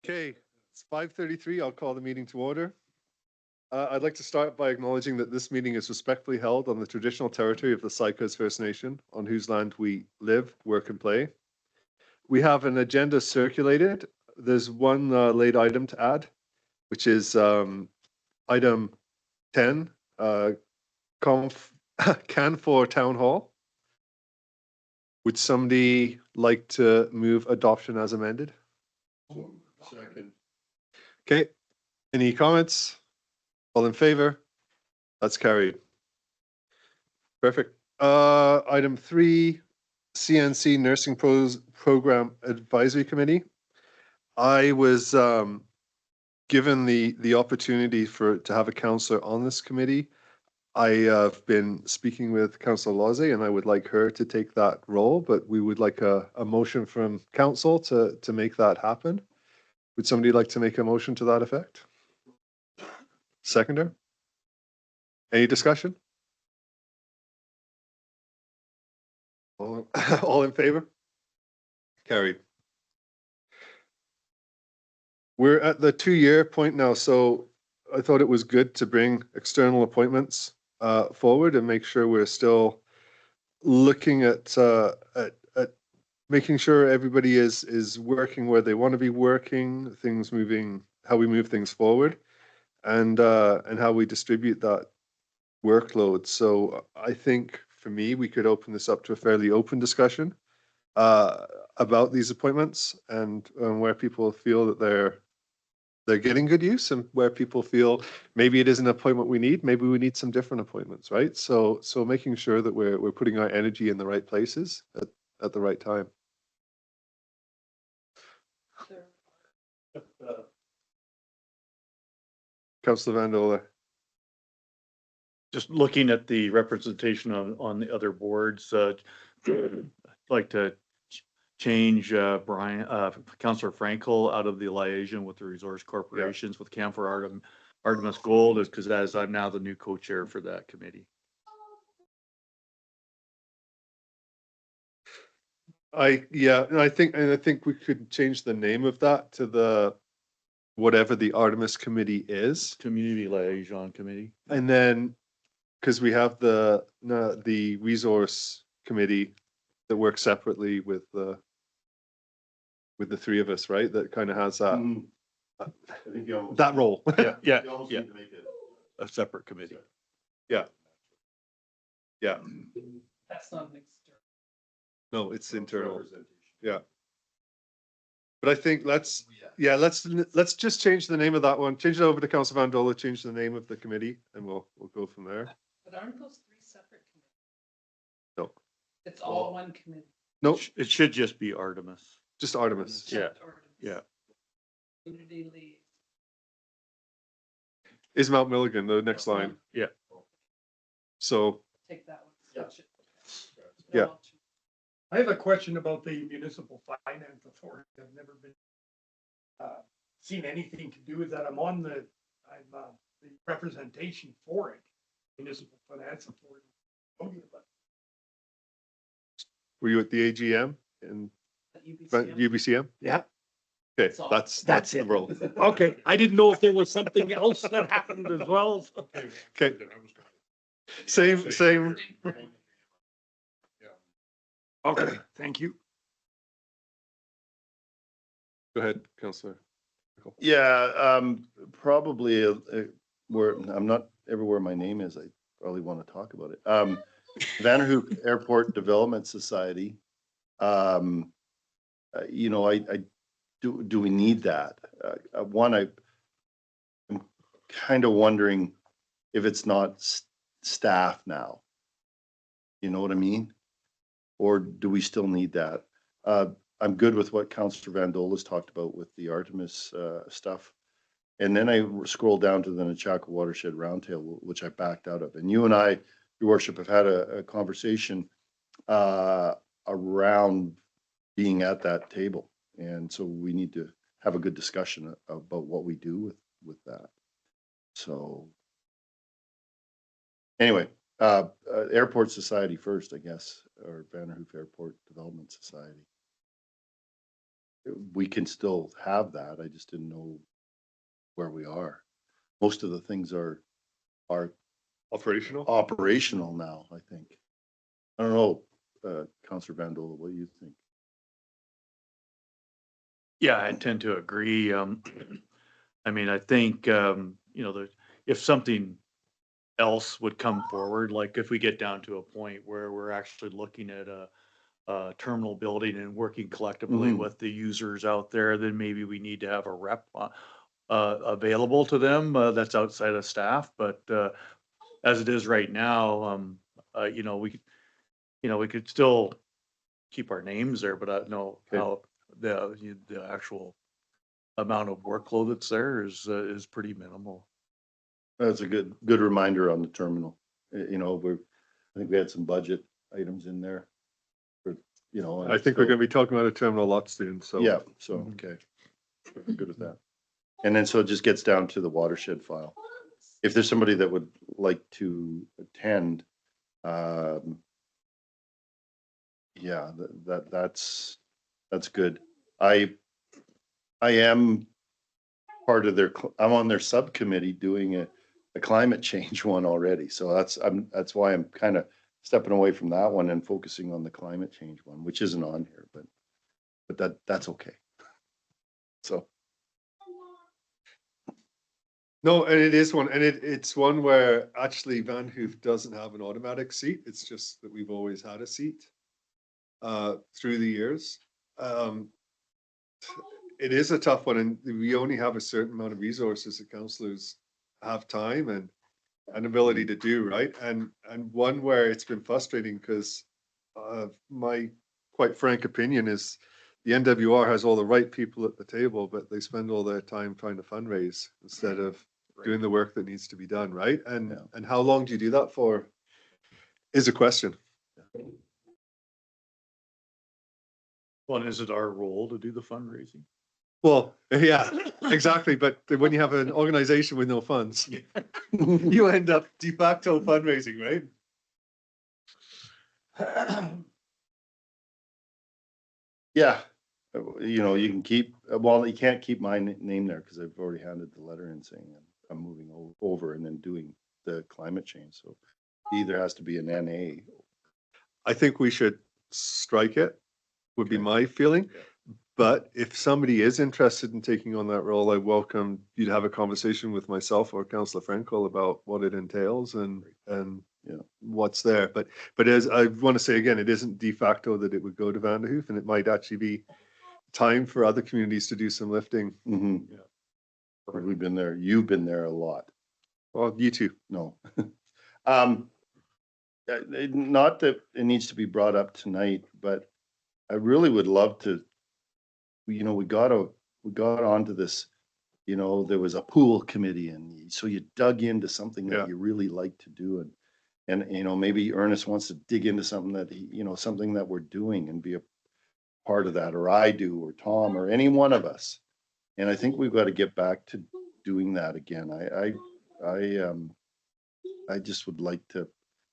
Okay, it's 5:33. I'll call the meeting to order. I'd like to start by acknowledging that this meeting is respectfully held on the traditional territory of the Sycos First Nation, on whose land we live, work, and play. We have an agenda circulated. There's one late item to add, which is item 10, Canfor Town Hall. Would somebody like to move adoption as amended? Second. Okay, any comments? All in favor? That's carried. Perfect. Item 3, CNC Nursing Program Advisory Committee. I was given the opportunity to have a counselor on this committee. I have been speaking with Councillor Lozzie, and I would like her to take that role, but we would like a motion from council to make that happen. Would somebody like to make a motion to that effect? Seconder? Any discussion? All in favor? Carried. We're at the 2-year point now, so I thought it was good to bring external appointments forward and make sure we're still looking at making sure everybody is working where they want to be working, things moving, how we move things forward, and how we distribute that workload. So I think for me, we could open this up to a fairly open discussion about these appointments and where people feel that they're getting good use, and where people feel maybe it is an appointment we need, maybe we need some different appointments, right? So making sure that we're putting our energy in the right places at the right time. Councillor Vanderhoof. Just looking at the representation on the other boards, I'd like to change Councillor Frankel out of the liaison with the resource corporations with Canfor Artemis Gold, is because as I'm now the new co-chair for that committee. I think we could change the name of that to whatever the Artemis committee is. Community Liaison Committee. And then, because we have the resource committee that works separately with the three of us, right? That kind of has that that role. Yeah. A separate committee. Yeah. That's not an external. No, it's internal. Yeah. But I think let's just change the name of that one. Change it over to Councillor Vanderhoof, change the name of the committee, and we'll go from there. But aren't those 3 separate committees? No. It's all one committee. Nope. It should just be Artemis. Just Artemis. Just Artemis. Yeah. Community lead. Is Mount Milligan the next line? Yeah. So Take that one. Switch it. Yeah. I have a question about the Municipal Finance Authority. I've never been seen anything to do with that. I'm the representation for it, Municipal Finance Authority. were you at the AGM in UBCM? Yeah. Okay, That's That's the it. role. Okay, I didn't know if there was something else that happened as well. Okay. Same. Okay, thank you. Go ahead, Councillor. Yeah, probably where I'm not everywhere my name is. I probably want to talk about it. Vanderhoof Airport Development Society. You know, I do we need that? One, I'm kind of wondering if it's not staff now. You know what I mean? Or do we still need that? I'm good with what Councillor Vanderhoof has talked about with the Artemis stuff. And then I scroll down to the Nechako Watershed Roundtable, which I backed out of. And you and I, Your Worship, have had a conversation around being at that table. And so we need to have a good discussion about what we do with that. So anyway, Airport Society first, I guess, or Vanderhoof Airport Development Society. we can still have that. I just didn't know where we are. Most of the things are Operational? operational now, I think. I don't know, Councillor Vandola, what do you think? Yeah, I tend to agree. I mean, I think, if something else would come forward, like if we get down to a point where we're actually looking at a terminal building and working collectively Mhm. with the users out there, then maybe we need to have a rep available to them that's outside of staff. But as it is right now, we could still keep our names there, but I don't know Okay. how the actual amount of workload that's there is pretty minimal. That's a good reminder on the terminal. I think we had some budget items in there. For, and I think we're gonna be talking about a terminal a lot soon, so. Yeah, so, Mhm. okay. Good with that. And then, so it just gets down to the watershed file. If there's somebody that would like to attend, yeah, that's good. I am part of I'm on their subcommittee doing a climate change one already. So that's why I'm kind of stepping away from that one and focusing on the climate change one, which isn't on here, but that's okay. So. No, and it is one, and it's one where actually Vanhoof doesn't have an automatic seat. It's just that we've always had a seat through the years. It is a tough one, and we only have a certain amount of resources that councillors have time and ability to do, right? And one where it's been frustrating because my quite frank opinion is the NWR has all the right people at the table, but they spend all their time trying to fundraise instead of doing the work that needs to be done, right? And how long do you do that for is a question. Well, and is it our role to do the fundraising? Well, yeah, exactly. But when you have an organization with no funds, you end up de facto fundraising, right? Yeah, you can keep, well, you can't keep my name there because I've already handed the letter in saying I'm moving over and then doing the climate change. So it either has to be an NA. I think we should strike it, would be Okay. my feeling. Yeah. But if somebody is interested in taking on that role, I welcome you to have a conversation with myself or Councillor Frankel about what it entails and Yeah. what's there. But as I want to say again, it isn't de facto that it would go to Vanderhoof, and it might actually be time for other communities to do some lifting. Mm-hmm. Yeah. We've been there. You've been there a lot. Well, you too. No. Not that it needs to be brought up tonight, but I really would love to, we got onto this, there was a pool committee and so you dug into something that Yeah. you really like to do and maybe Ernest wants to dig into something that something that we're doing and be a part of that, or I do, or Tom, or any one of us. And I think we've got to get back to doing that again. I just would like to,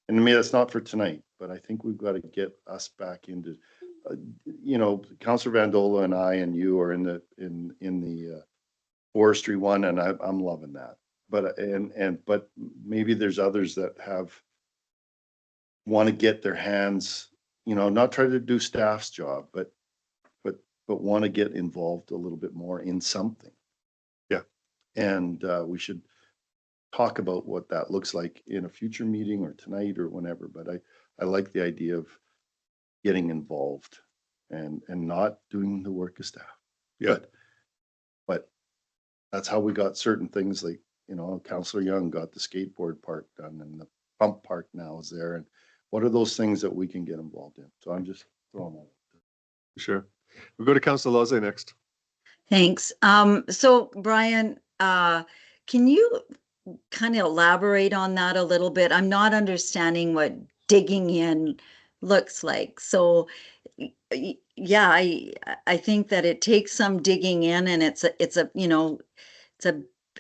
and maybe that's not for tonight, but I think we've got to get us back into, Councillor Vandola and I and you are in the forestry one, and I'm loving that. But but maybe there's others that want to get their hands, not try to do staff's job, but want to get involved a little bit more in something. Yeah. And we should talk about what that looks like in a future meeting or tonight or whenever. But I like the idea of getting involved and not doing the work of staff. Yeah. But that's how we got certain things like, Councillor Young got the skateboard park done and the pump park now is there. And what are those things that we can get involved in? So I'm just throwing that. Sure. We'll go to Councillor Loze next. Thanks. So Brian, can you kind of elaborate on that a little bit? I'm not understanding what digging in looks like. So yeah, I think that it takes some digging in, and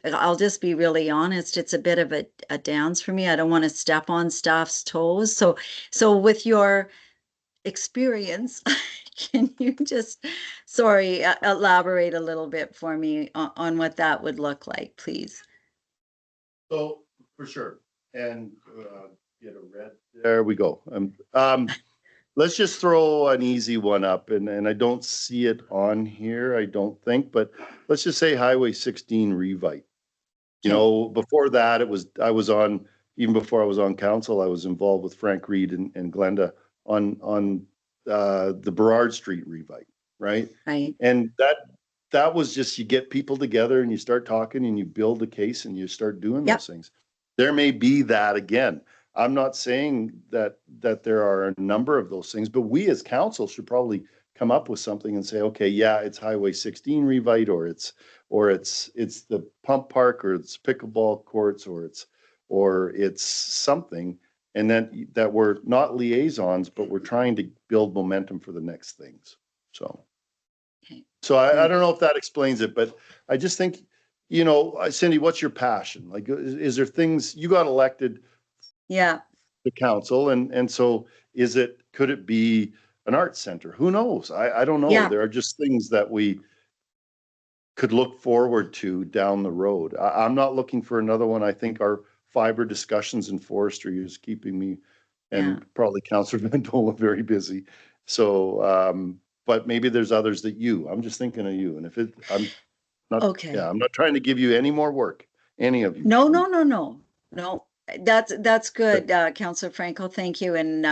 I'll just be really honest, it's a bit of a dance for me. I don't want to step on staff's toes. So with your experience, can you just, sorry, elaborate a little bit for me on what that would look like, please? So, for sure, and, get a red. There we go. Let's just throw an easy one up, and I don't see it on here, I don't think, but let's just say Highway 16 revite. You know, before that, even before I was on council, I was involved with Frank Reed and Glenda on the Burrard Street revite, right? Right. And that was just, you get people together and you start talking and you build a case and you start doing Yep. those things. There may be that again. I'm not saying that there are a number of those things, but we as council should probably come up with something and say, okay, yeah, it's Highway 16 revite, or it's the pump park, or it's pickleball courts, or it's something, and then that we're not liaisons, but we're trying to build momentum for the next things. So, Okay. so I don't know if that explains it, but I just think, you know, Cindy, what's your passion? Like, is there things you got elected Yeah. the council, and so could it be an arts center? Who knows? I don't know. Yeah. There are just things that we could look forward to down the road. I'm not looking for another one. I think our fiber discussions in forestry is keeping me and probably Councillor Vendola very busy. So, but maybe there's others I'm just thinking of you. And if I'm not, Okay. I'm not trying to give you any more work, any of you. No. That's good, Councillor Franco. Thank you. And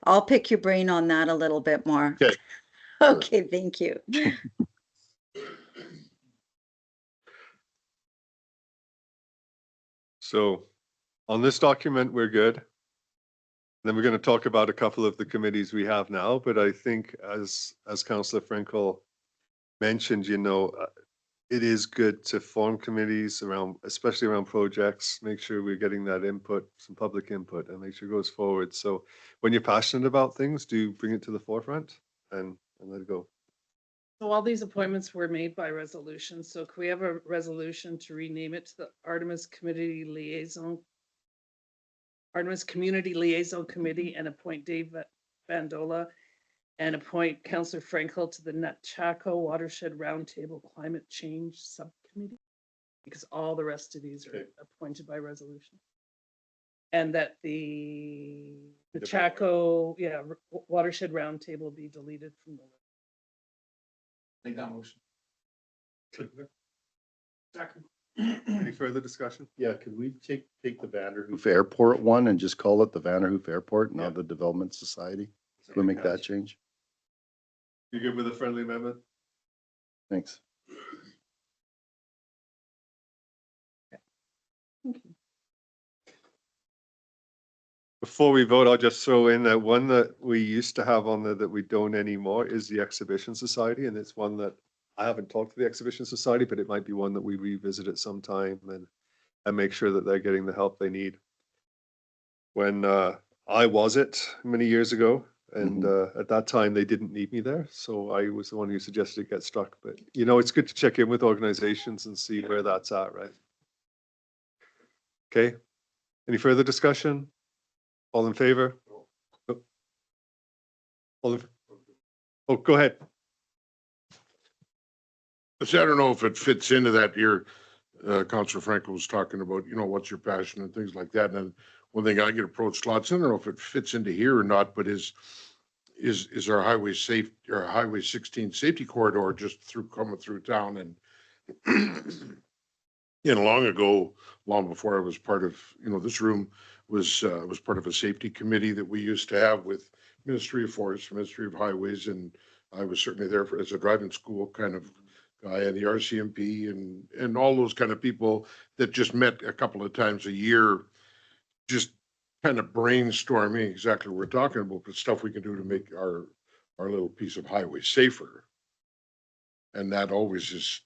I'll pick your brain on that a little bit more. Okay. Okay, thank you. So on this document, we're good. Then we're going to talk about a couple of the committees we have now, but I think as Councillor Frankel mentioned, you know, it is good to form committees around, especially around projects, make sure we're getting that input, some public input, and make sure it goes forward. So when you're passionate about things, do bring it to the forefront and let it go. So all these appointments were made by resolution. So can we have a resolution to rename it to the Artemis Community Liaison Committee, and appoint Dave Vandola and appoint Councillor Frankel to the Nutchaco Watershed Roundtable Climate Change Subcommittee? Because all the rest of these are appointed by resolution. And that the Chaco, Watershed Roundtable be deleted from the list. Make that motion. Second. Any further discussion? Yeah, could we take the Vanderhoof Airport one and just call it the Vanderhoof Airport, not the Development Society? Can we make that change? You good with a friendly amendment? Thanks. Before we vote, I'll just throw in that one that we used to have on there that we don't anymore is the Exhibition Society. And it's one that I haven't talked to the Exhibition Society, but it might be one that we revisit at some time and make sure that they're getting the help they need. When I was it many years ago, and at that time they didn't need me there. So I was the one who suggested it get struck. But, you know, it's good to check in with organizations and see where that's at, right? Okay. Any further discussion? All in favor? Oh, go ahead. So I don't know if it fits into that here. Councillor Frankel was talking about, you know, what's your passion and things like that. And one thing I get approached lots, I don't know if it fits into here or not, but is our highway 16 safety corridor just coming through town. And long ago, long before I was part of, you know, this room was part of a safety committee that we used to have with Ministry of Forests, Ministry of Highways, and I was certainly there as a driving school kind of guy, and the RCMP and all those kind of people that just met a couple of times a year, just kind of brainstorming exactly what we're talking about, but stuff we can do to make our little piece of highway safer. And that always is,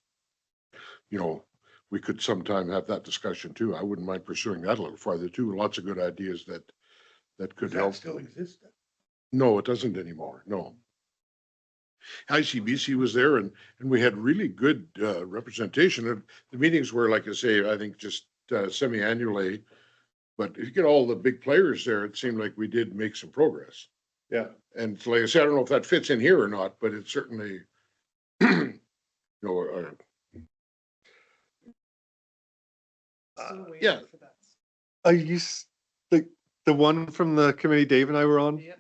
you know, we could sometime have that discussion too. I wouldn't mind pursuing that a little farther too. Lots of good ideas that could help. Still exists. No, it doesn't anymore. No. ICBC was there and we had really good representation. And the meetings were, like I say, I think just semi-annually. But if you get all the big players there, it seemed like we did make some progress. Yeah, and like I said, I don't know if that fits in here or not, but it's certainly, you know, Still waiting yeah. for that. I used, the one from the committee Dave and I were on, Yep.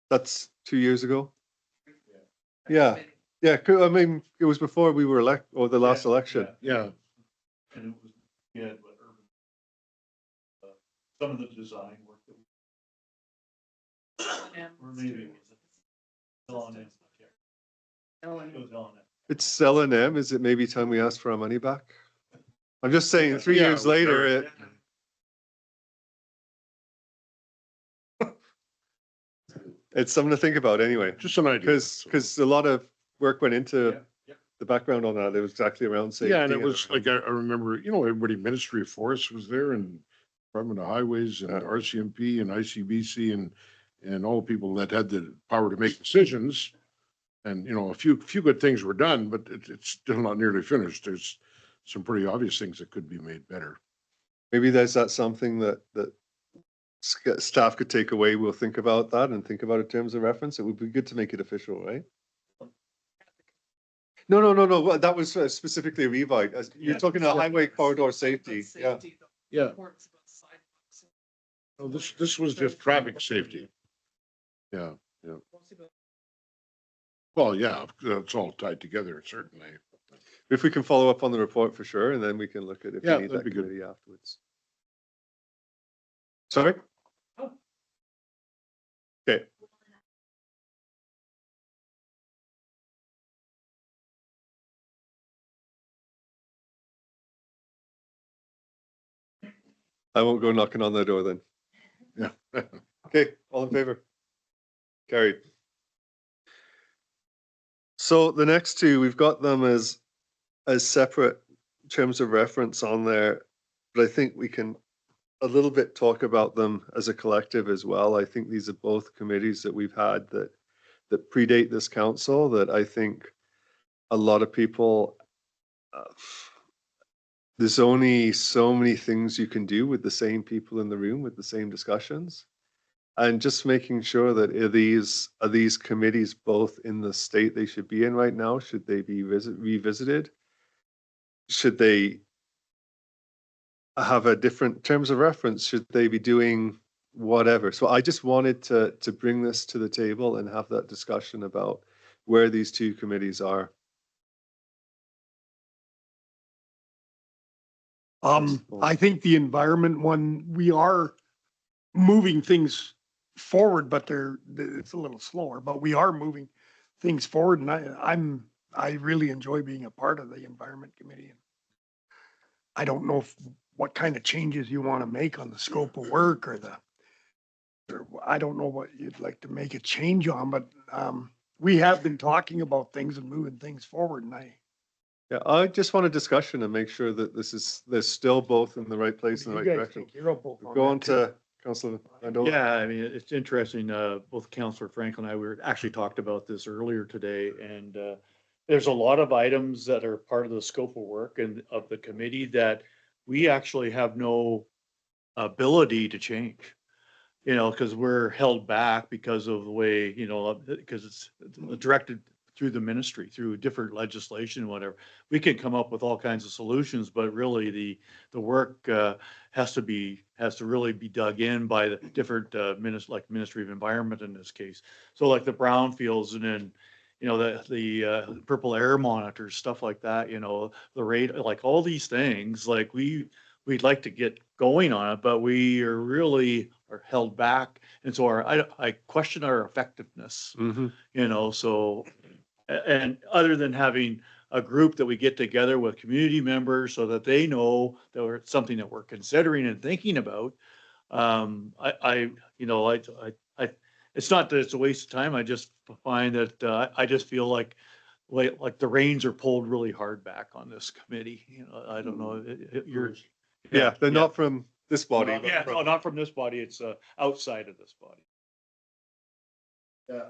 that's 2 years ago. Yeah. Yeah, I mean, it was before we were the last election. Yeah, And it was, yeah, but urban. Some of the design work that. Or maybe it was. L&M. It was L&M. It's L&M, is it maybe time we ask for our money back? I'm just saying, 3 Yeah, years well, later, it's something to think about anyway. just an idea. Because a lot of work went into Yeah, yeah. the background on that. It was exactly around safety. Yeah, and it was like, I remember, you know, everybody, Ministry of Forests was there and Department of Highways and RCMP and ICBC and all the people that had the power to make decisions. And, you know, a few good things were done, but it's still not nearly finished. There's some pretty obvious things that could be made better. Maybe that's something that staff could take away. We'll think about that and think about it in terms of reference. It would be good to make it official, right? No. Well, that was specifically Revite. You're talking about highway corridor safety. Yeah. Yeah. Reports about sidewalks. Oh, this was just traffic safety. Yeah, Mostly about- well, yeah, it's all tied together, certainly. If we can follow up on the report for sure, and then we can look at if Yeah, we need that'd that be good. committee afterwards. Sorry? Oh. Okay. I won't go knocking on the door then. Yeah. Okay, all in favor? Carried. So the next two, we've got them as separate terms of reference on there, but I think we can a little bit talk about them as a collective as well. I think these are both committees that we've had that predate this council, that I think a lot of people, there's only so many things you can do with the same people in the room with the same discussions. And just making sure that are these committees both in the state they should be in right now? Should they be revisited? Should they have a different terms of reference? Should they be doing whatever? So I just wanted to bring this to the table and have that discussion about where these two committees are. I think the environment one, we are moving things forward, but it's a little slower, but we are moving things forward. And I really enjoy being a part of the environment committee. I don't know what kind of changes you want to make on the scope of work or I don't know what you'd like to make a change on, but, we have been talking about things and moving things forward, and Yeah, I just want a discussion and make sure that they're still both in the right place, in the you right guys direction. think you're both Go on that too. to Councillor Vandola. Yeah, I mean, it's interesting, both Councillor Frank and I were actually talked about this earlier today, and there's a lot of items that are part of the scope of work and of the committee that we actually have no ability to change. You know, because we're held back because of the way, you know, because it's directed through the ministry, through different legislation and whatever. We can come up with all kinds of solutions, but really the work has to really be dug in by the different like Ministry of Environment in this case. So like the brownfields and then, you know, the purple air monitors, stuff like that, you know, the rate, like all these things, like we'd like to get going on it, but we are really are held back. And so I question our effectiveness, Mhm. you know, so, and other than having a group that we get together with community members so that they know that it's something that we're considering and thinking about. You know, it's not that it's a waste of time. I just find that, I just feel like the reins are pulled really hard back on this committee. You know, I don't know, you're. Yeah, they're not from this body. but Yeah, from- no, not from this body. It's outside of this body. Yeah.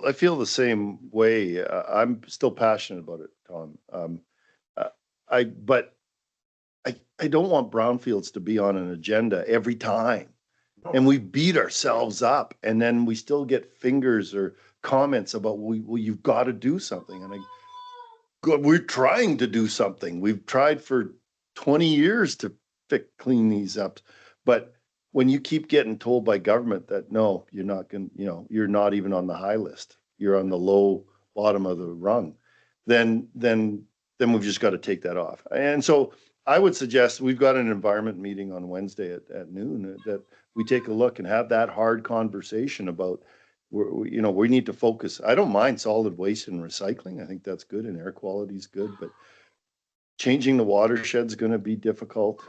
I feel the same way. I'm still passionate about it, Tom. But I don't want brownfields to be on an agenda every time. And we beat ourselves up and then we still get fingers or comments about, well, you've got to do something. And good, we're trying to do something. We've tried for 20 years to clean these up. But when you keep getting told by government that, no, you're not going, you're not even on the high list, you're on the low bottom of the rung, then we've just got to take that off. And so I would suggest we've got an environment meeting on Wednesday at noon that we take a look and have that hard conversation about, we need to focus. I don't mind solid waste and recycling. I think that's good and air quality is good, but changing the watershed's going to be difficult.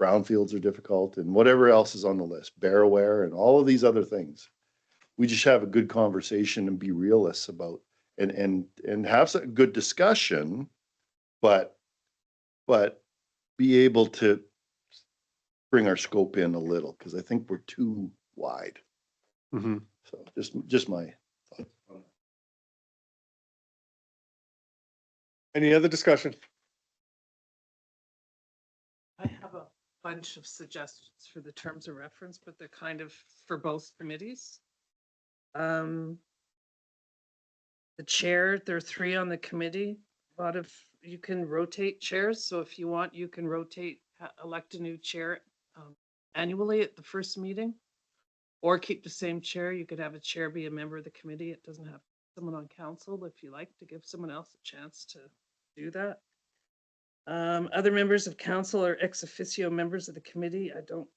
Brownfields are difficult and whatever else is on the list, Bearware and all of these other things. We just have a good conversation and be realists about and have a good discussion, but be able to bring our scope in a little because I think we're too wide. Mhm. So just my thoughts. Any other discussion? I have a bunch of suggestions for the terms of reference, but they're kind of for both committees. The chair, there are 3 on the committee. A lot of, you can rotate chairs. So if you want, you can rotate, elect a new chair annually at the first meeting. Or keep the same chair. You could have a chair be a member of the committee. It doesn't have someone on council if you like to give someone else a chance to do that. Other members of council are ex officio members of the committee. I don't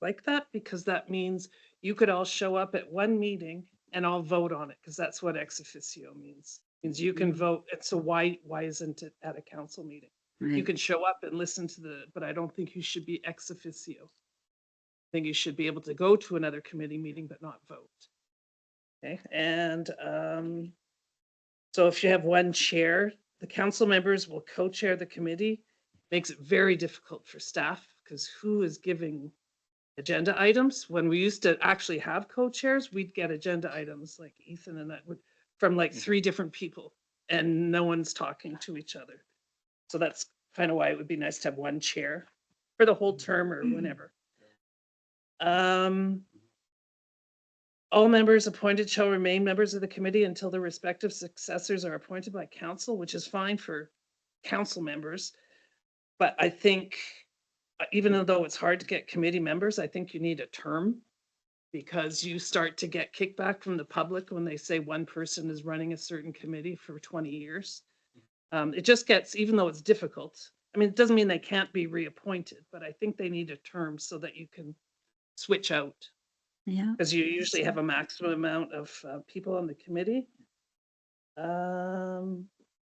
like that because that means you could all show up at one meeting and all vote on it because that's what ex officio means. It means you can vote. And so why isn't it at a council meeting? You Right. can show up and listen to but I don't think you should be ex officio. I think you should be able to go to another committee meeting but not vote. Okay, and so if you have one chair, the council members will co-chair the committee. Makes it very difficult for staff because who is giving agenda items? When we used to actually have co-chairs, we'd get agenda items like Ethan and that would from like 3 different people and no one's talking to each other. So that's kind of why it would be nice to have one chair for the whole term or whenever. All members appointed shall remain members of the committee until their respective successors are appointed by council, which is fine for council members. But I think even though it's hard to get committee members, I think you need a term because you start to get kickback from the public when they say one person is running a certain committee for 20 years. It just gets, even though it's difficult, I mean, it doesn't mean they can't be reappointed, but I think they need a term so that you can switch out. Yeah. Because you usually have a maximum amount of people on the committee. And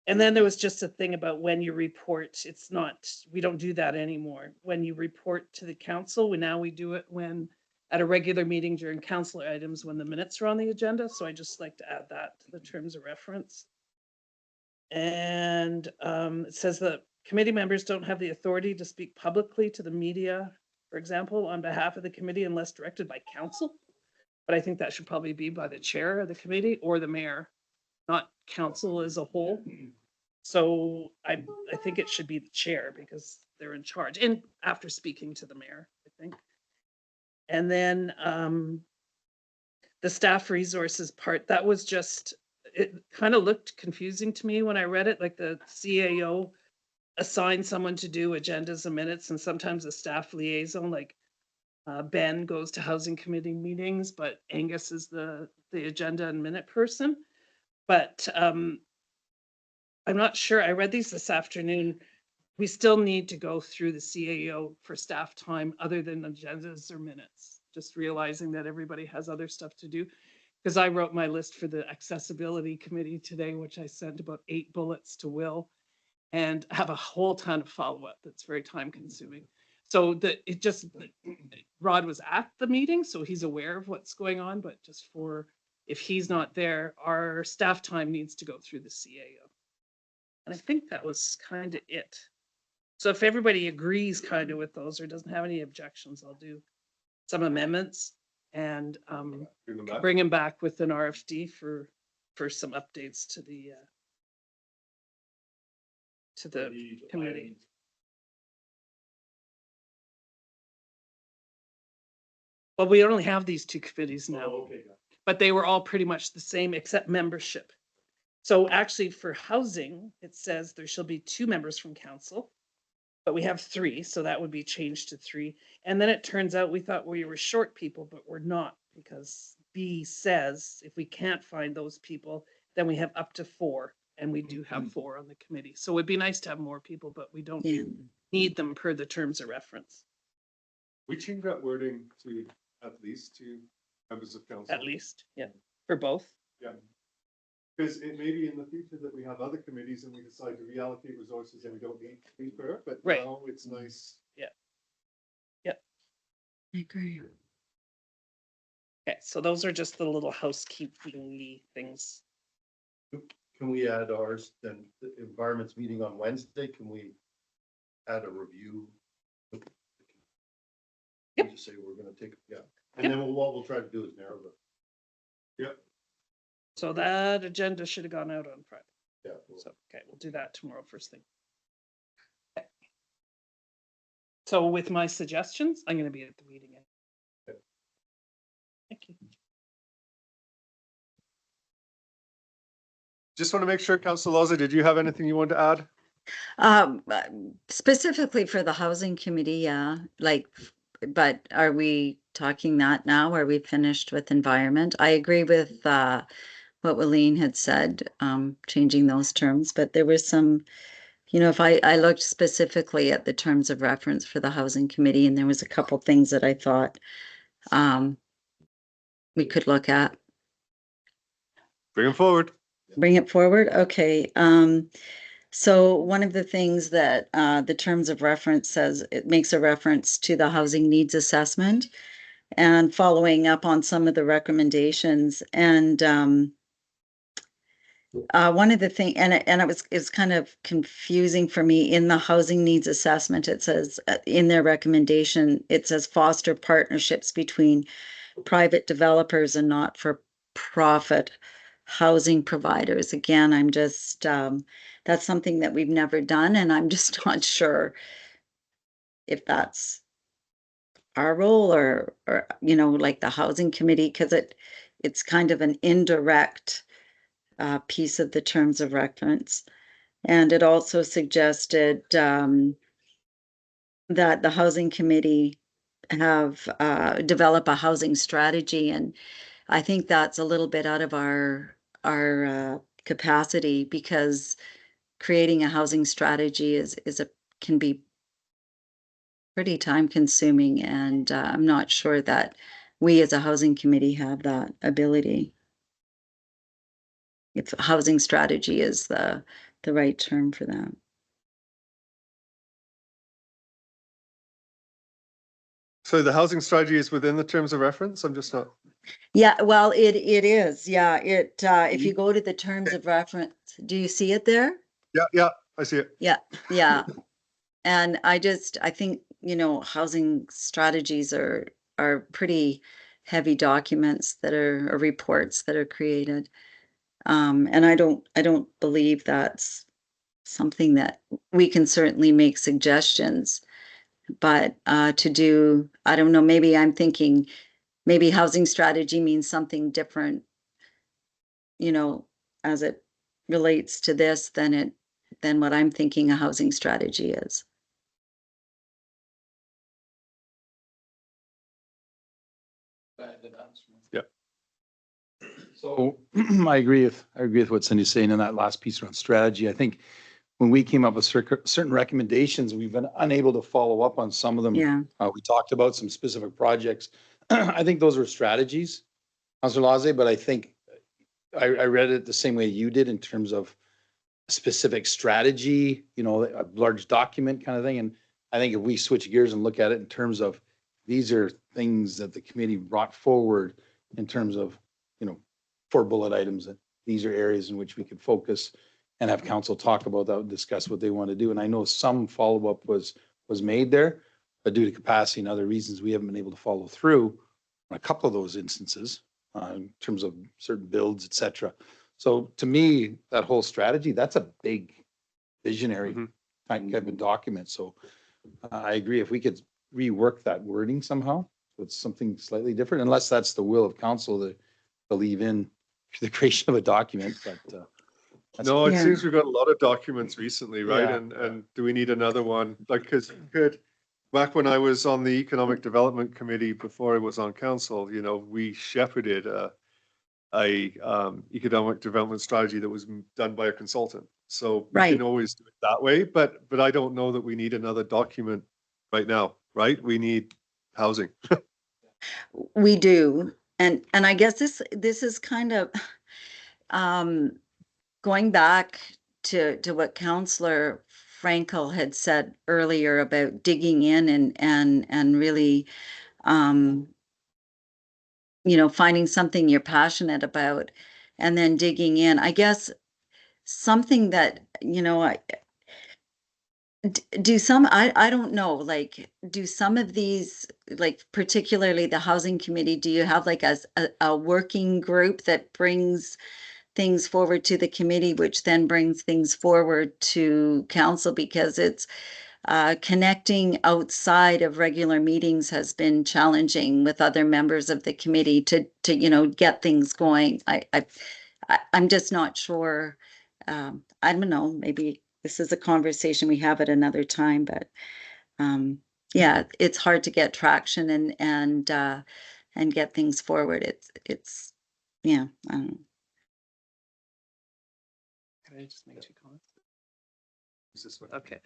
then there was just a thing about when you report, it's not, we don't do that anymore. When you report to the council, we do it when at a regular meeting during council items when the minutes are on the agenda. So I just like to add that to the terms of reference. And it says that committee members don't have the authority to speak publicly to the media, for example, on behalf of the committee unless directed by council. But I think that should probably be by the chair of the committee or the mayor, not council as a whole. So I think it should be the chair because they're in charge and after speaking to the mayor, I think. And then the staff resources part, that was just, it kind of looked confusing to me when I read it, like the CAO assigned someone to do agendas and minutes and sometimes a staff liaison, like Ben goes to housing committee meetings, but Angus is the agenda and minute person. But I'm not sure. I read these this afternoon. We still need to go through the CAO for staff time other than agendas or minutes. Just realizing that everybody has other stuff to do. Because I wrote my list for the accessibility committee today, which I sent about 8 bullets to Will and have a whole ton of follow-up that's very time consuming. So Rod was at the meeting, so he's aware of what's going on, but just for, if he's not there, our staff time needs to go through the CAO. And I think that was kind of it. So if everybody agrees kind of with those or doesn't have any objections, I'll do some amendments and bring them back with an RFD for some updates to the committee. Well, we only have these two committees now, okay. but they were all pretty much the same except membership. So actually for housing, it says there shall be 2 members from council, but we have 3, so that would be changed to 3. And then it turns out we thought we were short people, but we're not, because B says if we can't find those people, then we have up to 4, and we do have 4 on the committee. So it'd be nice to have more people, but we don't Yeah. need them per the terms of reference, We changed that wording to at least 2 members of council. at least, yeah, for both. Yeah. Because it may be in the future that we have other committees and we decide to reallocate resources and we don't need per, but Right. now it's nice. I agree. Okay, so those are just the little housekeeping things. Can we add ours, then the environment's meeting on Wednesday, can we add a review? Yep. Just say we're gonna take, yeah, Yep. and then what we'll try to do is narrow the, Yep. So that agenda should have gone out on Friday. yeah. So, okay, we'll do that tomorrow first thing. Okay. So with my suggestions, I'm gonna be at the meeting. Thank you. Just want to make sure, Councillor Lozzie, did you have anything you wanted to add? Specifically for the housing committee, yeah, like, but are we talking that now? Are we finished with environment? I agree with what Waleed had said, changing those terms, but there was some, if I looked specifically at the terms of reference for the housing committee, and there was a couple things that I thought we could look at. Bring them forward. Bring it forward? Okay. So one of the things that the terms of reference says, it makes a reference to the housing needs assessment and following up on some of the recommendations. And one of the things, and it's kind of confusing for me in the housing needs assessment, it says in their recommendation, it says foster partnerships between private developers and not-for-profit housing providers. Again, I'm just, that's something that we've never done, and I'm just not sure if that's our role or like the housing committee, because it's kind of an indirect piece of the terms of reference. And it also suggested that the housing committee have develop a housing strategy, and I think that's a little bit out of our capacity, because creating a housing strategy can be pretty time consuming, and I'm not sure that we as a housing committee have that ability. If housing strategy is the right term for that. So the housing strategy is within the terms of reference? I'm just not. Yeah, well, it is. Yeah, if you go to the terms of reference, do you see it there? Yeah, I see it. Yeah. And I think, housing strategies are pretty heavy documents or reports that are created. And I don't believe that's something that we can certainly make suggestions, but to do, I don't know, maybe I'm thinking maybe housing strategy means something different, as it relates to this than what I'm thinking a housing strategy is. Yeah. So I agree with what Cindy's saying in that last piece around strategy. I think when we came up with certain recommendations, we've been unable to follow up on some of them. Yeah. We talked about some specific projects. I think those are strategies, Councilor Laze, but I think I read it the same way you did in terms of specific strategy, a large document kind of thing. And I think if we switch gears and look at it in terms of these are things that the committee brought forward in terms of, 4 bullet items, that these are areas in which we could focus and have council talk about that, discuss what they want to do. And I know some follow-up was made there, but due to capacity and other reasons, we haven't been able to follow through on a couple of those instances in terms of certain builds, et cetera. So to me, that whole strategy, that's a big visionary type of document. So I agree, if we could rework that wording somehow, So it's something slightly different, unless that's the will of council to believe in the creation of a document, but, that's- No, it Yeah. seems we've got a lot of documents recently, right? Yeah. And do we need another one? Like, cause back when I was on the Economic Development Committee before I was on council, you know, we shepherded a economic development strategy that was done by a consultant. So we Right. can always do it that way, but I don't know that we need another document right now, right? We need housing. We do. And I guess this is kind of going back to what Counselor Frankel had said earlier about digging in and really finding something you're passionate about and then digging in. I guess something that, I don't know, like, do some of these, like particularly the housing committee, do you have like a working group that brings things forward to the committee, which then brings things forward to council? Because it's connecting outside of regular meetings has been challenging with other members of the committee to get things going. I'm just not sure. I don't know, maybe this is a conversation we have at another time, but yeah, it's hard to get traction and get things forward. It's yeah, I don't know. Can I just make 2 comments? Is this one? Okay.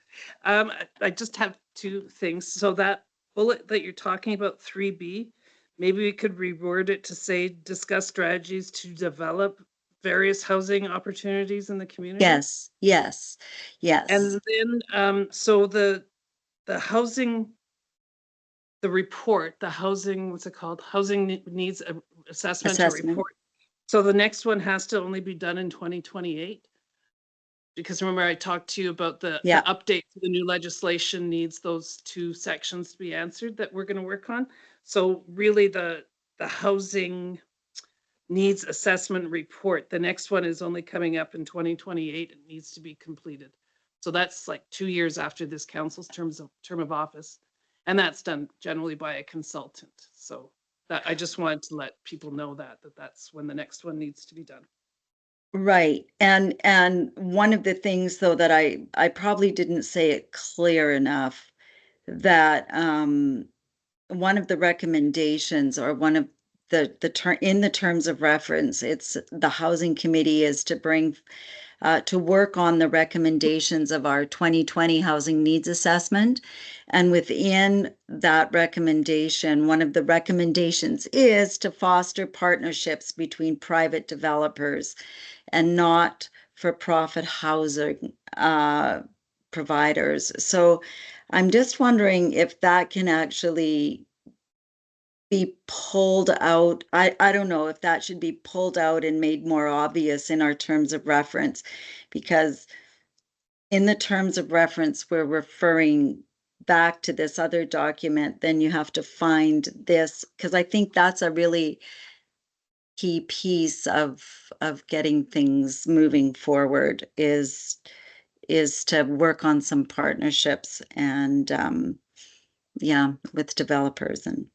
I just have 2 things. So that bullet that you're talking about, 3B, maybe we could reword it to say, discuss strategies to develop various housing opportunities in the community. Yes, yes, yes. And then, so the housing, the report, the housing, what's it called? Housing needs assessment or Assessment. report. So the next one has to only be done in 2028. Because remember I talked to you about the Yeah. update to the new legislation needs those 2 sections to be answered that we're gonna work on. So really the housing needs assessment report, the next one is only coming up in 2028. It needs to be completed. So that's like 2 years after this council's term of office. And that's done generally by a consultant. So that, I just wanted to let people know that that's when the next one needs to be done. Right. And one of the things though that I probably didn't say it clear enough, that one of the recommendations, or one of the term in the terms of reference, it's the housing committee is to bring to work on the recommendations of our 2020 housing needs assessment. And within that recommendation, one of the recommendations is to foster partnerships between private developers and not for profit housing providers. So I'm just wondering if that can actually be pulled out. I don't know if that should be pulled out and made more obvious in our terms of reference, because in the terms of reference, we're referring back to this other document. Then you have to find this, because I think that's a really key piece of getting things moving forward, is to work on some partnerships and yeah, with developers. And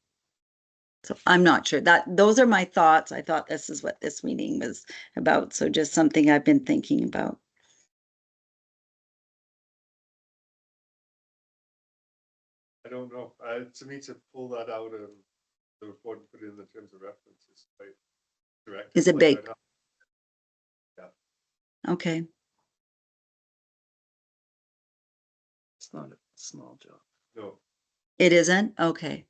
so I'm not sure, that those are my thoughts. I thought this is what this meeting was about, so just something I've been thinking about. I don't know. To me, to pull that out of the report and put it in the terms of reference is quite direct. Is it Like, big? I'd have- Okay. It's not a small job. No, It isn't? Okay.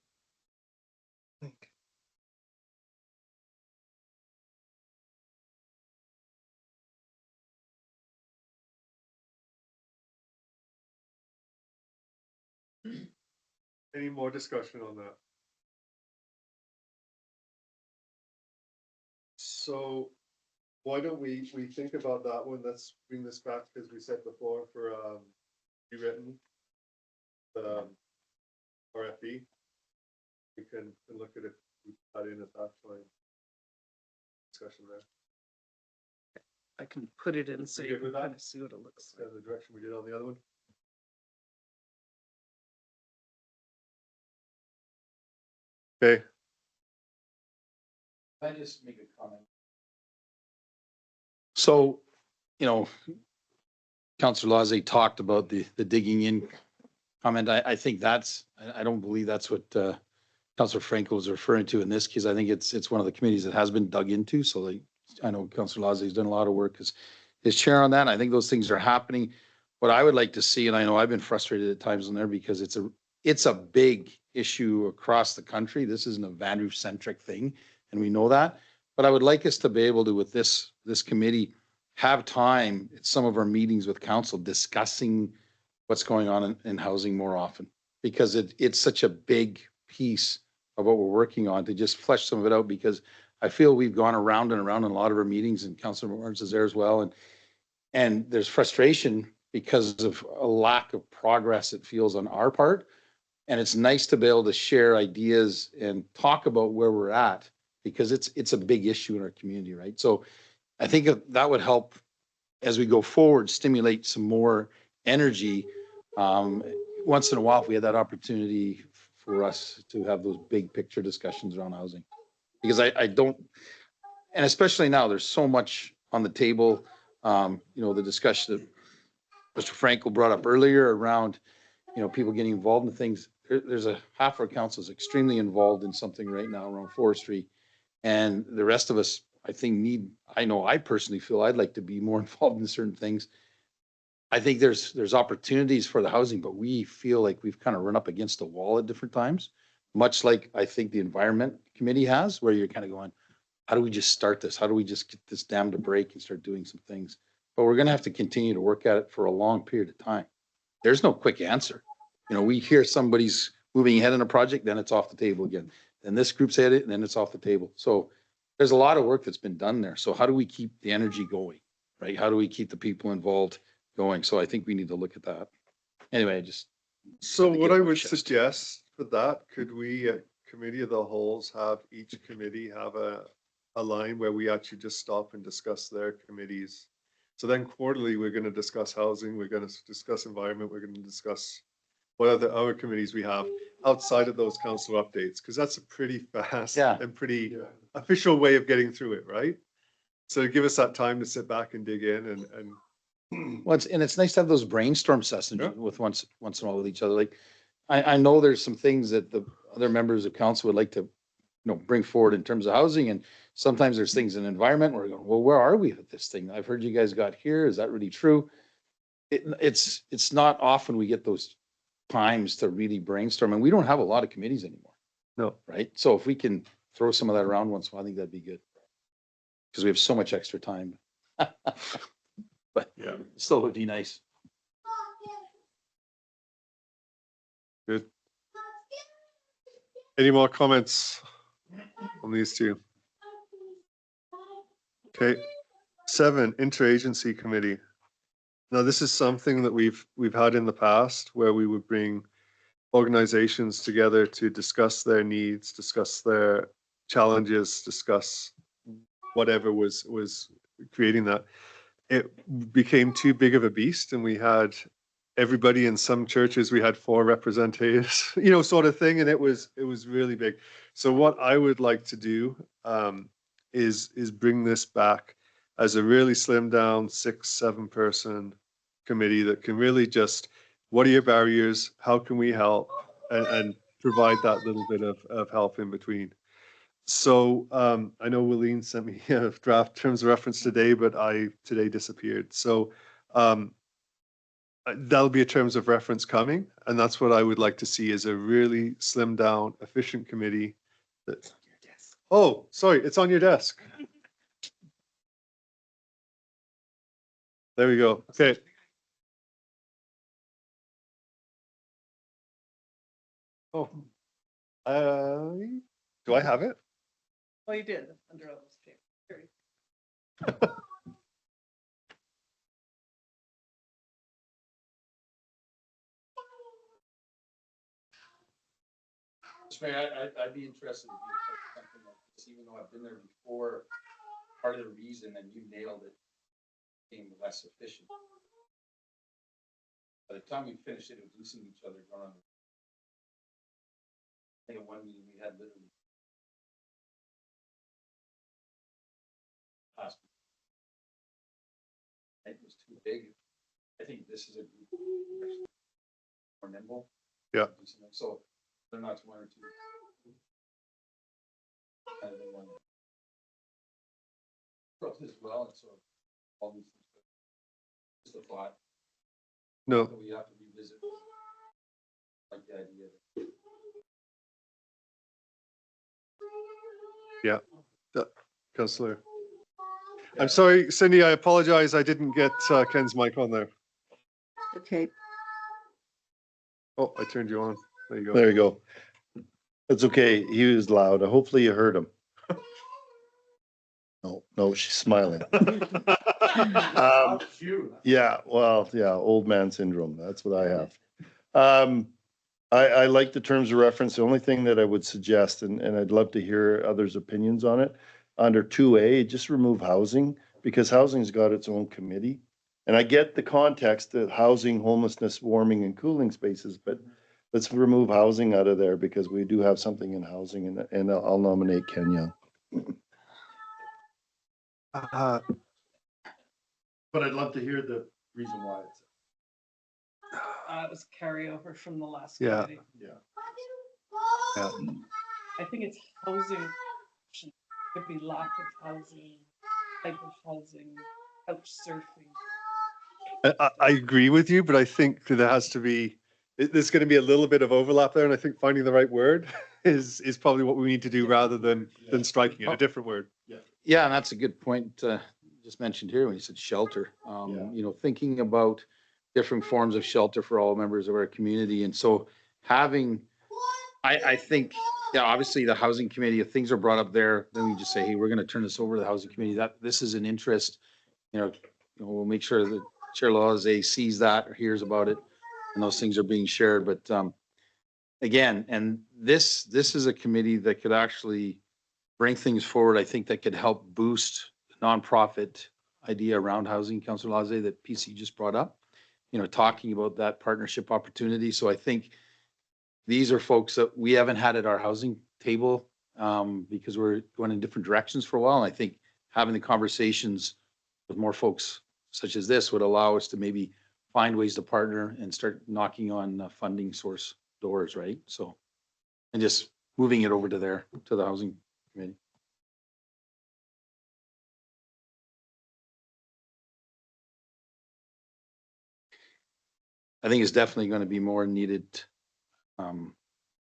any more discussion on that? So why don't we think about that one? Let's bring this back, because we said before, for be written the RFE. We can look at it, we put that in at that point. Discussion there. I can put it in so You you good can with that? kind of see what it looks like. The direction we did on the other one. Okay, Can I just make a comment? So, you know, Councillor Laze talked about the digging in comment. I think that's, I don't believe that's what Councillor Franco was referring to in this case. I think it's one of the committees that has been dug into. So like, I know Councillor Laze has done a lot of work as his chair on that. And I think those things are happening. What I would like to see, and I know I've been frustrated at times on there because it's a big issue across the country. This isn't a Vanderhoof centric thing, and we know that. But I would like us to be able to, with this committee, have time at some of our meetings with council discussing what's going on in housing more often, because it's such a big piece of what we're working on, to just flesh some of it out, because I feel we've gone around and around in a lot of our meetings, and Councilor Lawrence is there as well. And there's frustration because of a lack of progress, it feels, on our part. And it's nice to be able to share ideas and talk about where we're at, because it's a big issue in our community, right? So I think that would help as we go forward, stimulate some more energy. Once in a while, if we had that opportunity for us to have those big picture discussions around housing. Because I don't, and especially now, there's so much on the table. You know, the discussion that Mr. Franco brought up earlier around, you know, people getting involved in things. There's a half our council is extremely involved in something right now around forestry. And the rest of us, I think, I know I personally feel I'd like to be more involved in certain things. I think there's opportunities for the housing, but we feel like we've kind of run up against the wall at different times, much like I think the environment committee has, where you're kind of going, how do we just start this? How do we just get this dam to break and start doing some things? But we're going to have to continue to work at it for a long period of time. There's no quick answer. You know, we hear somebody's moving ahead in a project, then it's off the table again. Then this group's at it, and then it's off the table. So there's a lot of work that's been done there. So how do we keep the energy going, right? How do we keep the people involved going? So I think we need to look at that. Anyway, so what I would suggest for that, could we, committee of the wholes, have each committee have a line where we actually just stop and discuss their committees? So then quarterly, we're going to discuss housing, we're going to discuss environment, we're going to discuss what other committees we have outside of those council updates, because that's a pretty fast and pretty official way of getting through it, right? So give us that time to sit back and dig in and well, it's nice to have those brainstorm sessions with once in a while with each other. Like I know there's some things that the other members of council would like to, you know, bring forward in terms of housing, and sometimes there's things in environment where we're going, well, where are we with this thing? I've heard you guys got here. Is that really true? It's not often we get those times to really brainstorm, and we don't have a lot of committees anymore. No. Right? So if we can throw some of that around once in a while, I think that'd be good, because we have so much extra time. But yeah, still would be nice. good. Any more comments on these two? Okay. 7, interagency committee. Now, this is something that we've had in the past, where we would bring organizations together to discuss their needs, discuss their challenges, discuss whatever was creating that. It became too big of a beast, and we had everybody. In some churches, we had 4 representatives, you know, sort of thing, and it was really big. So what I would like to do is bring this back as a really slimmed down 6-7 person committee that can really just, what are your barriers? How can we help? And provide that little bit of help in between. So I know Willeen sent me a draft terms of reference today, but today disappeared. So that'll be a terms of reference coming. And that's what I would like to see, is a really slimmed down, efficient committee. Oh, sorry, it's on your desk. There we go. Okay. Oh, do I have it? Well, you did under all those papers. I'd be interested in something like this, even though I've been there before. Part of the reason, and you nailed it, being less efficient. By the time we finished it, it was losing each other, going on. I think at one meeting we had literally big. I think this is a group more nimble. Yeah. So they're not one or two. Kind of in one. Growth as well, and so all these things. Just a thought. No, that we have to revisit. Like the idea that. Councillor. I'm sorry, Cindy, I apologize. I didn't get Ken's mic on there. Okay. Oh, I turned you on. There you go. There you go. It's okay. He was loud. Hopefully you heard him. No, she's smiling. Yeah, well, yeah, old man syndrome. That's what I have. I like the terms of reference. The only thing that I would suggest, and I'd love to hear others' opinions on it, under 2A, just remove housing, because housing's got its own committee. And I get the context that housing, homelessness, warming and cooling spaces, but let's remove housing out of there because we do have something in housing, and I'll nominate Ken Young. But I'd love to hear the reason why it's. It was carryover from the last Yeah. committee. Yeah. I think it's housing. Could be lack of housing, type of housing, couch surfing. I agree with you, but I think there has to be, there's going to be a little bit of overlap there, and I think finding the right word is probably what we need to do rather than striking it a different word. Yeah, and that's a good point, just mentioned here when you said shelter. You know, thinking about different forms of shelter for all members of our community. And so having, I think, yeah, obviously the housing committee, if things are brought up there, then we just say, hey, we're gonna turn this over to the housing committee. That this is an interest, we'll make sure that Chair Lauzé sees that or hears about it and those things are being shared. But again, and this is a committee that could actually bring things forward. I think that could help boost the nonprofit idea around housing, Councilor Lauzé, that PC just brought up, talking about that partnership opportunity. So I think these are folks that we haven't had at our housing table because we're going in different directions for a while. And I think having the conversations with more folks such as this would allow us to maybe find ways to partner and start knocking on funding source doors, right? So, and just moving it over to the housing committee. I think it's definitely going to be more needed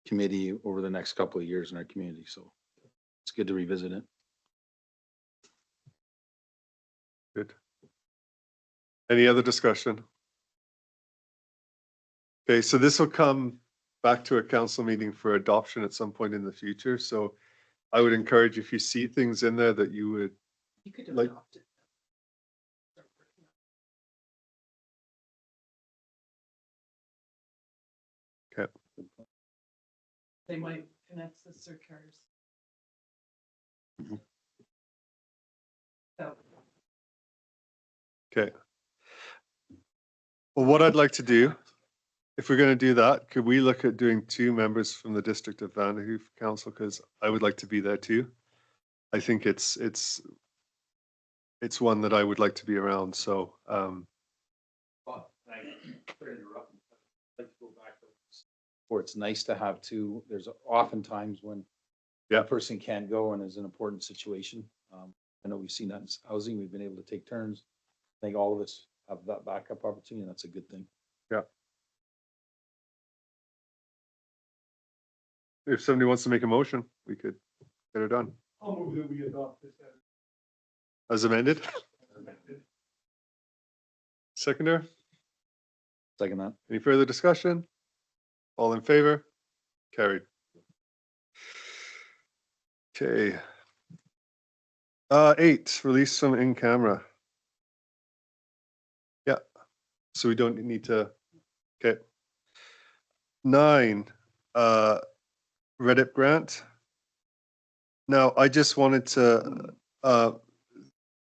committee over the next couple of years in our community. So it's good to revisit it. Good. Any other discussion? Okay, so this will come back to a council meeting for adoption at some point in the future. So I would encourage, if you see things in there that you would, You could Like- adopt it. Okay. They might connect the circars. Mhm. So, okay. Well, what I'd like to do, if we're going to do that, could we look at doing 2 members from the District of Vanderhoof Council? Because I would like to be there too. I think it's one that I would like to be around. So, Or it's nice to have two. There's oftentimes when a person can't go and is an important situation. I know we've seen that in housing. We've been able to take turns. I think all of us have that backup opportunity, and that's a good thing. if somebody wants to make a motion, we could get it done. I'll move that we adopt this As amended? Seconder? Second that. Any further discussion? All in favor? Carried. Okay. 8, release from in camera. Yeah, so we don't need to, okay. 9, REDIP Grant. Now, I just wanted to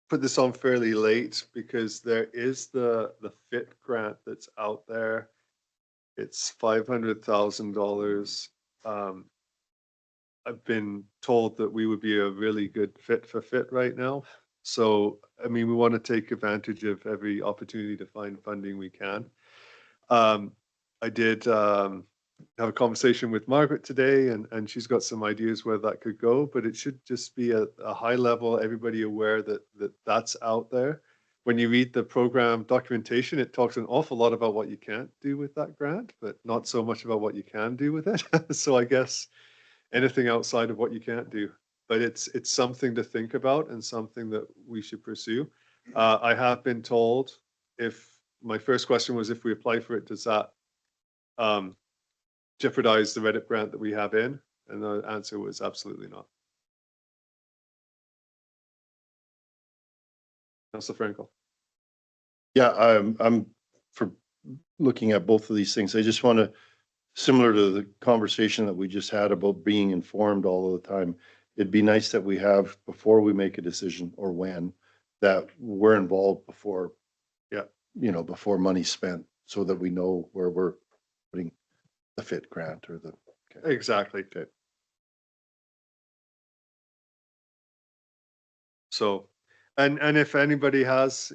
put this on fairly late because there is the FIT grant that's out there. It's $500,000. I've been told that we would be a really good fit for FIT right now. So, I mean, we want to take advantage of every opportunity to find funding we can. I did have a conversation with Margaret today, and she's got some ideas where that could go, but it should just be a high level, everybody aware that's out there. When you read the program documentation, it talks an awful lot about what you can't do with that grant, but not so much about what you can do with it. So I guess anything outside of what you can't do, but it's something to think about and something that we should pursue. I have been told, if my first question was, if we apply for it, does that jeopardize the REDIP grant that we have in? And the answer was absolutely not. Councilor Frankel. Yeah, I'm for looking at both of these things. I just want to, similar to the conversation that we just had about being informed all of the time, it'd be nice that we have, before we make a decision or when, that we're involved before, before money's spent, so that we know where we're putting the FIT grant or the. Okay. Exactly. Okay. So, and if anybody has,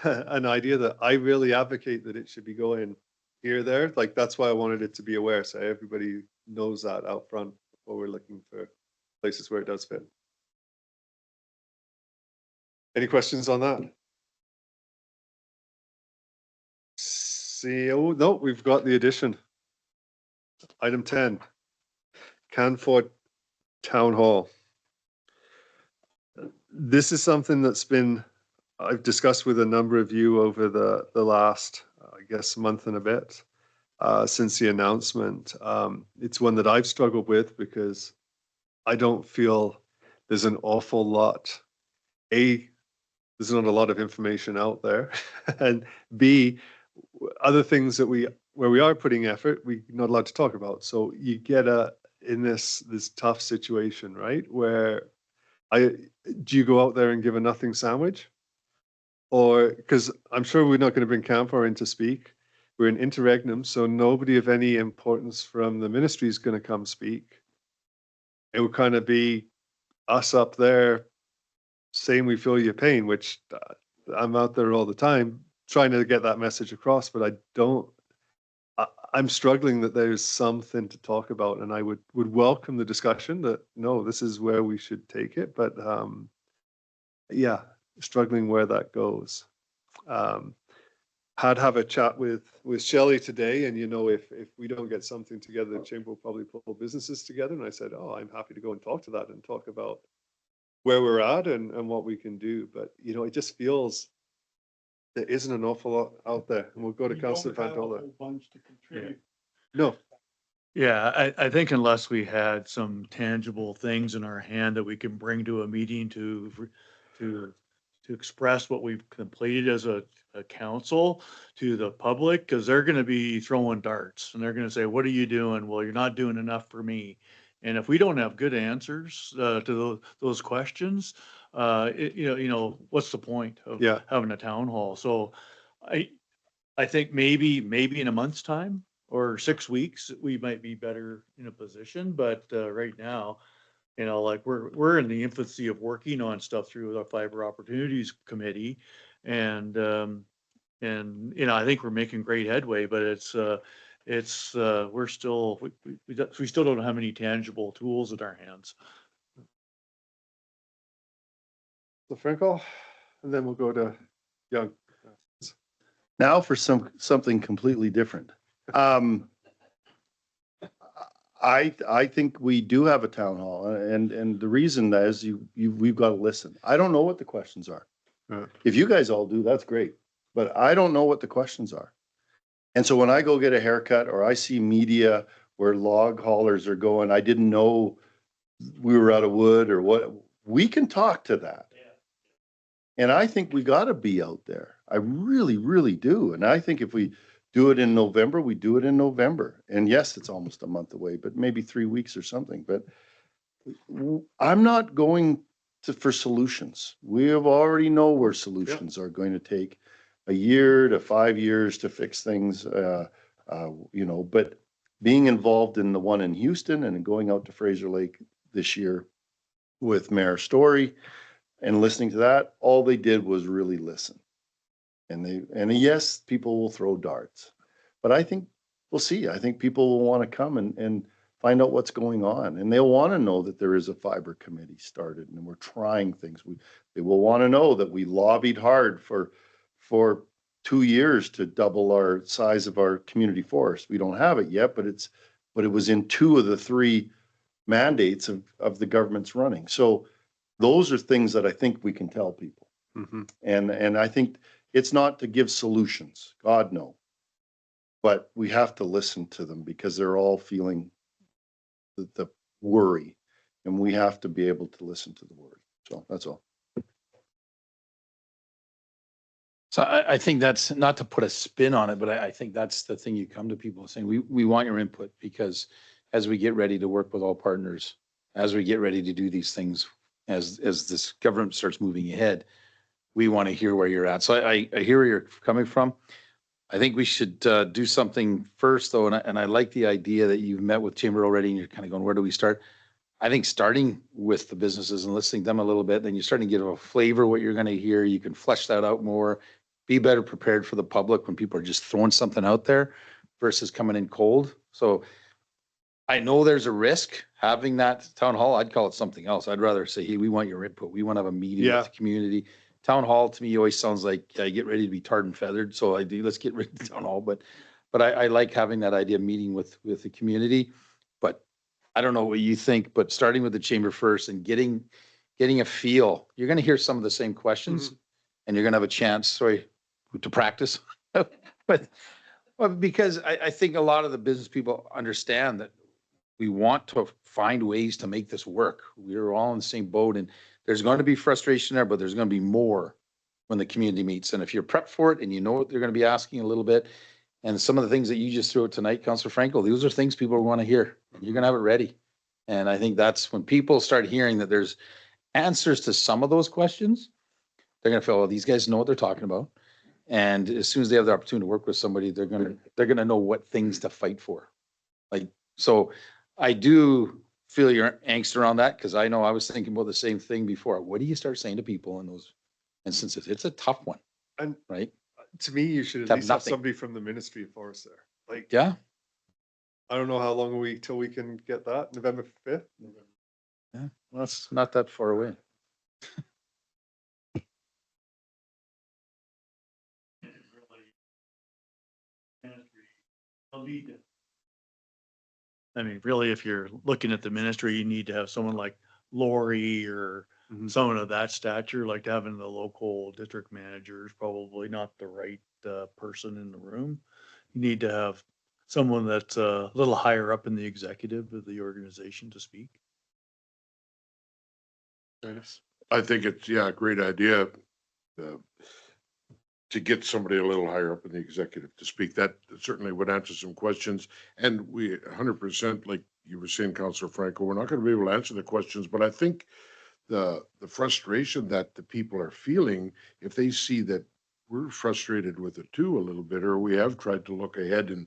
an idea that I really advocate that it should be going here, there, like, that's why I wanted it to be aware, so everybody knows that out front before we're looking for places where it does fit. Any questions on that? See, oh, no, we've got the addition. Item 10, Canfor Town Hall. This is something that's been, I've discussed with a number of you over the last, I guess, month and a bit, since the announcement. It's one that I've struggled with because I don't feel there's an awful lot. A, there's not a lot of information out there, and B, other things that where we are putting effort, we're not allowed to talk about. So you get in this tough situation, right? Where do you go out there and give a nothing sandwich? Or, because I'm sure we're not going to bring Canfor in to speak. We're in interregnum, so nobody of any importance from the ministry is going to come speak. It would kind of be us up there saying we feel your pain, which I'm out there all the time trying to get that message across, but I'm struggling that there's something to talk about, and I would welcome the discussion that, no, this is where we should take it, but yeah, struggling where that goes. Have a chat with Shelley today, and if we don't get something together, the chamber will probably pull businesses together, and I said, oh, I'm happy to go and talk to that and talk about where we're at and what we can do, but it just feels there isn't an awful lot out there, and we'll go to Councilor Vandola. No. Yeah, I think unless we had some tangible things in our hand that we can bring to a meeting to express what we've completed as a council to the public, because they're going to be throwing darts and they're going to say, what are you doing? Well, you're not doing enough for me. And if we don't have good answers to those questions, what's the point of having a town hall? So I think maybe in a month's time or 6 weeks, we might be better in a position. But right now, like we're in the infancy of working on stuff through the Fiber Opportunities Committee, and I think we're making great headway. But we still don't have any tangible tools at our hands. So Frankel, and then we'll go to Young. Now for something completely different. I think we do have a town hall, and the reason is we've got to listen. I don't know what the questions are. If you guys all do, that's great, but I don't know what the questions are. And so when I go get a haircut or I see media where log haulers are going, I didn't know we were out of wood or what, we can talk to that. And I think we got to be out there. I really, really do. And I think if we do it in November, we do it in November. And yes, it's almost a month away, but maybe 3 weeks or something. But I'm not going for solutions. We already know where solutions are going to take a year to 5 years to fix things, but being involved in the one in Houston and going out to Fraser Lake this year with Mayor Story, and listening to that, all they did was really listen. And yes, people will throw darts, but I think we'll see. I think people will want to come and find out what's going on, and they'll want to know that there is a fiber committee started and we're trying things. They will want to know that we lobbied hard for 2 years to double our size of our community forest. We don't have it yet, but it was in 2 of the 3 mandates of the government's running. So those are things that I think we can tell people. And I think it's not to give solutions, God no, but we have to listen to them because they're all feeling the worry, and we have to be able to listen to the worry. So that's all. So I think that's not to put a spin on it, but I think that's the thing you come to people saying, we want your input because as we get ready to work with all partners, as we get ready to do these things, as this government starts moving ahead, we want to hear where you're at. So I hear where you're coming from. I think we should do something first though. And I like the idea that you've met with Chamber already and you're kind of going, where do we start? I think starting with the businesses and listening to them a little bit, then you're starting to get a flavor of what you're going to hear. You can flesh that out more, be better prepared for the public when people are just throwing something out there versus coming in cold. So I know there's a risk having that town hall. I'd call it something else. I'd rather say, hey, we want your input. We want to have a meeting Yeah. with the community. Town hall to me always sounds like I get ready to be tarred and feathered. So let's get rid of the town hall. But I like having that idea of meeting with the community. But I don't know what you think, but starting with the chamber first and getting a feel, you're going to hear some of the same questions and you're going to have a chance, to practice. but because I think a lot of the business people understand that we want to find ways to make this work. We're all in the same boat and there's going to be frustration there, but there's going to be more when the community meets. And if you're prepped for it and you know what they're going to be asking a little bit, and some of the things that you just threw out tonight, Councillor Franco, those are things people want to hear. You're going to have it ready. And I think that's when people start hearing that there's answers to some of those questions, they're going to feel, well, these guys know what they're talking about. And as soon as they have the opportunity to work with somebody, they're going to know what things to fight for. So I do feel your angst around that because I know I was thinking about the same thing before. What do you start saying to people in those instances? It's a tough one. And right? To me, you should at Have least have nothing. somebody from the Ministry of Forest there. Like, Yeah. I don't know how long till we can get that, November 5th? Yeah. Well, it's not that far away. I mean, really, if you're looking at the ministry, you need to have someone like Lori or someone of that stature, like having the local district manager is probably not the right person in the room. You need to have someone that's a little higher up in the executive of the organization to speak. I think it's, a great idea to get somebody a little higher up in the executive to speak. That certainly would answer some questions. And we 100%, like you were saying, Councillor Franco, we're not going to be able to answer the questions, but I think the frustration that the people are feeling, if they see that we're frustrated with it too a little bit, or we have tried to look ahead and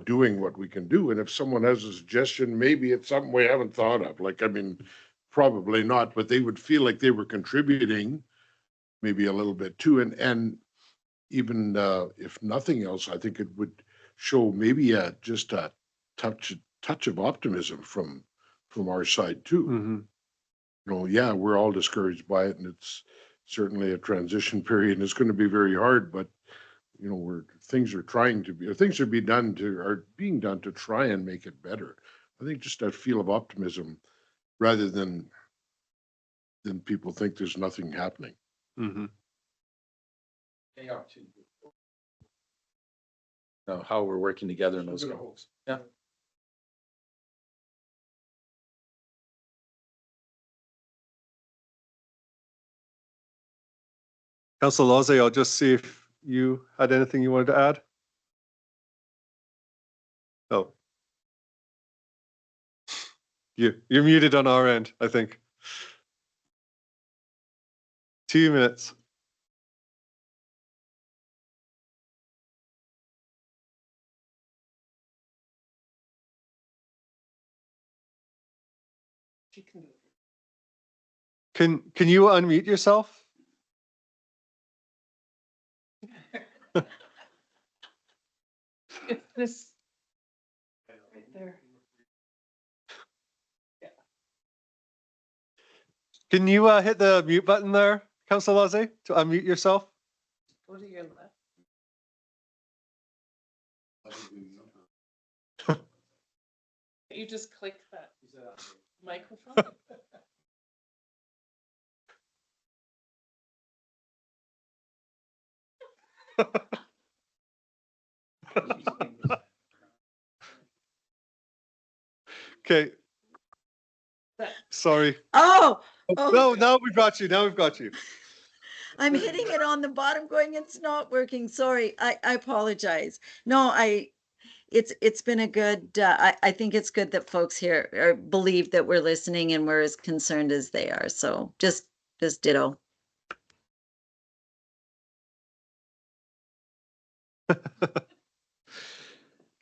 doing what we can do. And if someone has a suggestion, maybe it's something we haven't thought of. Probably not, but they would feel like they were contributing maybe a little bit too. And even if nothing else, I think it would show maybe just a touch of optimism from our side too. We're all discouraged by it, and it's certainly a transition period, and it's going to be very hard. But things are being done to try and make it better. I think just that feel of optimism, rather than people think there's nothing happening. How we're working together in those goals. Yeah. Councillor Lozay, I'll just see if you had anything you wanted to add. Oh. You're muted on our end, I think. 2 minutes. Can you unmute yourself? It's this. Right there. Can you hit the mute button there, Councillor Laze, to unmute yourself? Go to your left. You just click that microphone. Okay, That- sorry. Oh, No, now we've got you. Now we've got you. I'm hitting it on the bottom going, it's not working. Sorry, I apologize. No, it's been a good, I think it's good that folks here believe that we're listening and we're as concerned as they are. So just ditto.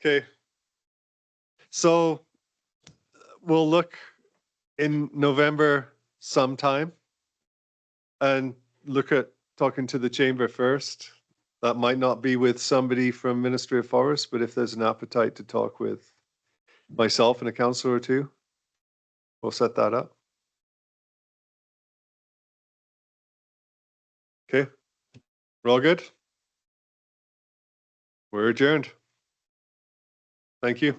Okay. So we'll look in November sometime and look at talking to the chamber first. That might not be with somebody from Ministry of Forests, but if there's an appetite to talk with myself and a councillor or two, we'll set that up. Okay. We're all good? We're adjourned. Thank you.